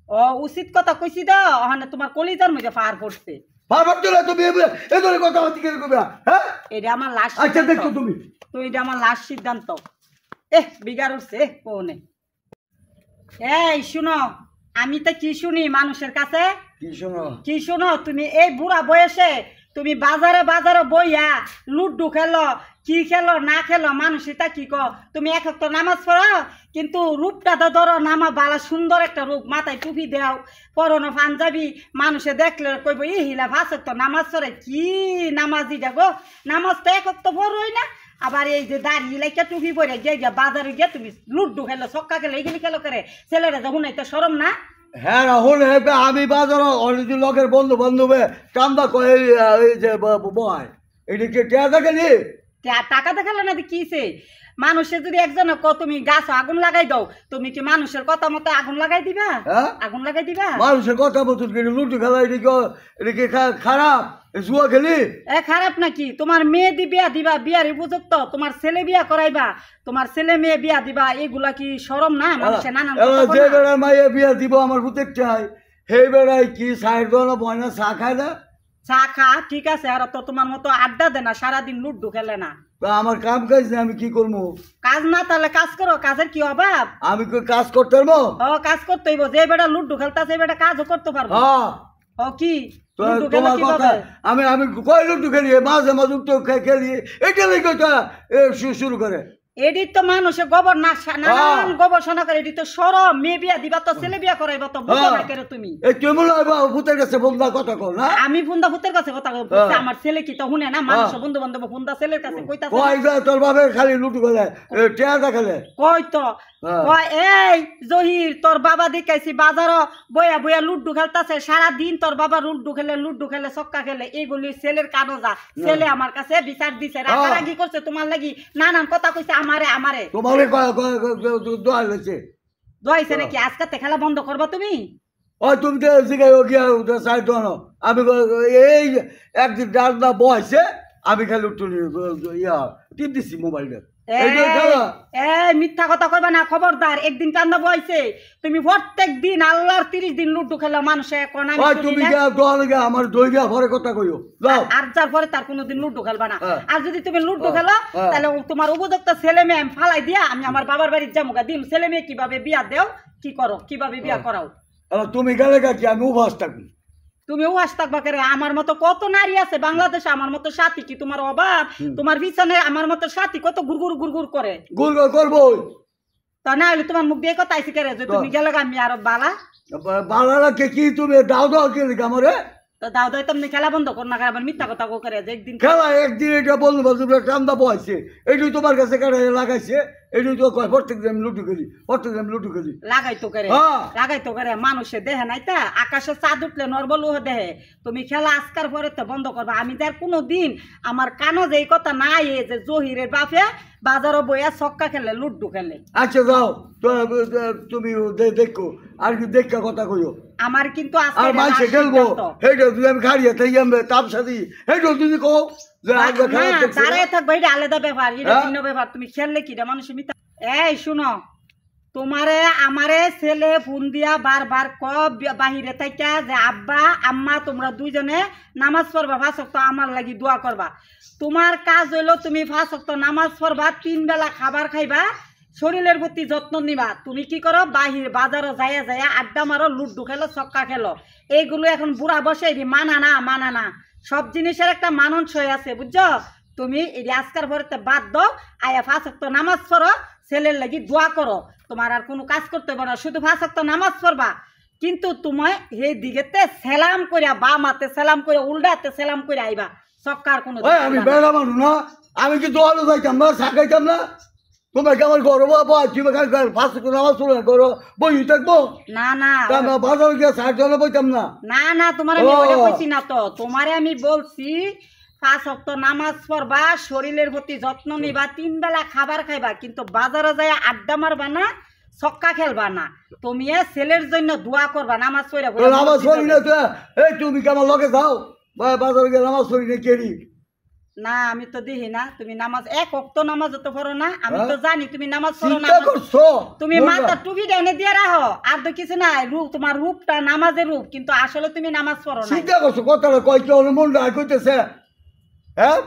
ও উচিত কথা কইছি তো ওখানে তোমার কলিজার মধ্যে পার পড়ছে। বারবার চলে তুমি এই ধরনের কথা হচ্ছে কি করবে? হ্যাঁ, এটা আমার লাস্ট। আচ্ছা দেখো তুমি তো এটা আমার লাস্ট সিদ্ধান্ত। বিগার উঠছে কোনে। এই শুনো, আমি তো কি শুনি মানুষের কাছে, কি শুনো তুমি এই বুড়া বয়সে তুমি বাজারে বাজারে বইয়া লুড্ডু খেলো, কি খেলো না খেলো, মানুষ এটা কি কো তুমি এক তো নামাজ পড়ো, কিন্তু রূপটা তো ধরো নামা বালা সুন্দর একটা রূপ, মাথায় টুপি দেও, পরনো পাঞ্জাবি, মানুষে দেখলে কইব ই হিলা ভাসক তো নামাজ পড়ে, কি নামাজি দেখো, নামাজ তো এক তো পড়োই না। আবার এই যে দাঁড়িয়ে লাইকা টুপি পরে গিয়ে বাজারে গিয়ে তুমি লুড্ডু খেলো, ছক্কা খেলো, এইগুলি খেলো করে ছেলেরা যখন এটা সরম না? হ্যাঁ রাহুল, আমি বাজার অলরেডি লোকের বন্ধু বান্ধবে কান্দা কয়ে এই যে বয় এদিকে টেয়া দেখেনি টাকা দেখালো না কিছে মানুষের যদি একজন তুমি গাছ আগুন লাগাই দাও, তুমি কি মানুষের কথা মতো আগুন লাগাই দিবা? আগুন লাগাই দিবা? মানুষের কথা মতো লুডু খেলা এদিকে খারাপ, জুয়া খেলি খারাপ নাকি? তোমার মেয়ে বিয়া দিবা, বিয়ার উপযুক্ত, তোমার ছেলে বিয়া করাইবা, তোমার ছেলে মেয়ে বিয়া দিবা, এগুলা কি শরম না? মানুষের নানান যে বেড়ায় মাইয়া বিয়া দিব আমার পুতের চাই, সেই বেড়ায় কি সাইড দোনো বয়না চা খায় না? চা খা ঠিক আছে, আর তো তোমার মতো আড্ডা দে না, সারাদিন লুড্ডু খেলে না। আমার কাম কাজ নেই, আমি কি করবো? কাজ না তাহলে কাজ করো, কাজের কি অভাব? আমি কাজ করতে পারবো? কাজ করতে হইব, যে বেটা লুড্ডু খেলতেছে এই বেটা কাজও করতে পারবো। কি তোমার কথা আমি আমি কয় লুড্ডু খেলি, মাঝে মাঝে উঠতে খেলি, এটা শুরু করে এডি তো মানুষে গোবর না নানান গবেষণা করে, এডি তো সরম, মেয়ে বিয়া দিবা তো ছেলে বিয়া করাইবা তো বুঝো না কেন তুমি? কেমন ভূতের কাছে বন্ধা কথা কল না? আমি বুন্দা ভূতের কাছে কথা বলছি, আমার ছেলে কি তো শুনে না? মানুষ বন্ধু বান্ধব বুন্দা ছেলের কাছে কইতাছে তোর বাপে খালি লুটু খেলে টেয়াটা খেলে কই তো এই জহির তোর বাবা দেখাইছি বাজার বইয়া বইয়া লুড্ডু খেলতাছে সারাদিন, তোর বাবা লুড্ডু খেলে ছক্কা খেলে, এগুলি ছেলের কানো যা, ছেলে আমার কাছে বিচার দিছে, রাগারাগি করছে তোমার লাগি, নানান কথা কইছে আমারে আমারে তোমারে দোয়া হয়েছে দোয়াইছে নাকি? আজকে খেলা বন্ধ করবা তুমি? তুমি তো জিগাই গিয়া সাইড আমি এই একদিন ডান্ডা বয়সে আমি খালি উঠি ইয়া টিপ দিছি মোবাইলটা। মিথ্যা কথা কইবা না, খবরদার। একদিন কান্দা বইছে, তুমি প্রত্যেক দিন আল্লাহর 30 দিন লুড্ডু খেলা মানুষে কোন আমি তুমি আমার দই গা পরে কথা কইও আর যার পরে তার কোনোদিন লুড্ডু খেলবা না। আর যদি তুমি লুড্ডু খেলো তাহলে তোমার উপযুক্ত ছেলে মেয়ে আমি ফালাই দিয়া আমি আমার বাবার বাড়ির জামুগা দিম, ছেলে মেয়ে কিভাবে বিয়া দেও, কি করো, কিভাবে বিয়া করাও। তুমি গেলে কি আমি উপাস থাকি? তুমি ওয়াস থাকবা কেন? আমার মতো কত নারী আছে বাংলাদেশে, আমার মতো সাথী কি তোমার অভাব? তোমার পিছনে আমার মতো সাথী কত গুড়গুড় গুড়গুড় করে, গুড়গুড় করবো। তা না হলে তোমার মুখ দিয়ে কথা আইসি কেন যে তুমি গেলে আমি আরো বালা বালা কি তুমি দাও দাও কে আমারে? তো দাও দাও তুমি খেলা বন্ধ কর না, আবার মিথ্যা কথা করে যে একদিন খেলা একদিন এটা বলবো বান্ধবরা কান্দা বয়ছে, এইটুই তোমার কাছে লাগাইছে, এইটুই তো কয় প্রত্যেক দিন লুটু খেলি, প্রত্যেক দিন লুটু খেলি লাগাই তো করে মানুষে দেহে নাই তা আকাশে চাঁদ উঠলে নরবল দেহে। তুমি খেলা আজকার পরে তো বন্ধ করবা। আমি যার কোনো দিন আমার কানো যে কথা নাই যে জহিরের বাপে বাজারও বইয়া ছক্কা খেলে লুড্ডু খেলে। আচ্ছা যাও তুমি দেখো আর কি দেখা কথা কইও। আমার কিন্তু আর মাইসে খেলবো হেইটা তুই আমি খাড়িয়ে থাকি আমি তাপসা দিই হেইটা তুমি কও যে আগে খেলা দেখছ দাঁড়ায় থাকবে, এটা আলাদা ব্যাপার, এটা ভিন্ন ব্যাপার। তুমি খেললে কি মানুষ মিথ্যা। এই শুনো, তোমারে আমারে ছেলে ফোন দিয়া বারবার বাহিরে থাইকা যে আব্বা আম্মা তোমরা দুইজনে নামাজ পড়বা, 5 ওয়াক্ত আমার লাগি দোয়া করবা। তোমার কাজ হইলো তুমি 5 ওয়াক্ত নামাজ পড়বা, 3 বেলা খাবার খাইবা, শরীরের প্রতি যত্ন নিবা। তুমি কি করো বাহির বাজারে যাইয়া যাইয়া আড্ডা মারো, লুড্ডু খেলো, ছক্কা খেলো, এইগুলো এখন বুড়া বসে মানা না। সব জিনিসের একটা মানানসই আছে বুঝছো? তুমি এই আজকার পরে বাদ দাও, আয়া 5 ওয়াক্ত নামাজ পড়ো, ছেলের লাগি দোয়া করো, তোমার আর কোনো কাজ করতে হবে না, শুধু 5 ওয়াক্ত নামাজ পড়বা। কিন্তু তুমি এই দিকেতে সালাম কইরা বাম হাতে সালাম কইরা উল্টাতে সালাম কইরা আইবা, ছক্কার কোনো আমি বেড়া মানু না, আমি কি দোয়ালো যাইতাম না, সাকাইতাম না? তোমরা কেমন করো বাবা, তুমি 5 ওয়াক্ত নামাজ পড়ো করো বই থাকবো না বাজার গিয়ে সাইড জলে বইতাম না তোমার আমি ওইটা কইছি না তো, তোমারে আমি বলছি 5 ওয়াক্ত নামাজ পড়বা, শরীরের প্রতি যত্ন নিবা, 3 বেলা খাবার খাইবা, কিন্তু বাজারে যায় আড্ডা মারবা না, ছক্কা খেলবা না। তুমি ছেলের জন্য দোয়া করবা, নামাজ পড়া নামাজ পড়ি না তো এই তুমি কেমন লগে যাও বাজারে গিয়ে নামাজ পড়ি না কেরি না আমি তো দেখি না তুমি নামাজ এক ওয়াক্ত নামাজ তো পড়ো না আমি তো জানি তুমি নামাজ পড়ো না চিন্তা করছো তুমি মাথা টুপি ডাইনে দিয়ে রাখো আর তো কিছু না রূপ তোমার রূপটা নামাজের রূপ কিন্তু আসলে তুমি নামাজ পড়ো না চিন্তা করছো কথাটা কয় কি ওর মন রায় কইতেছে হ্যাঁ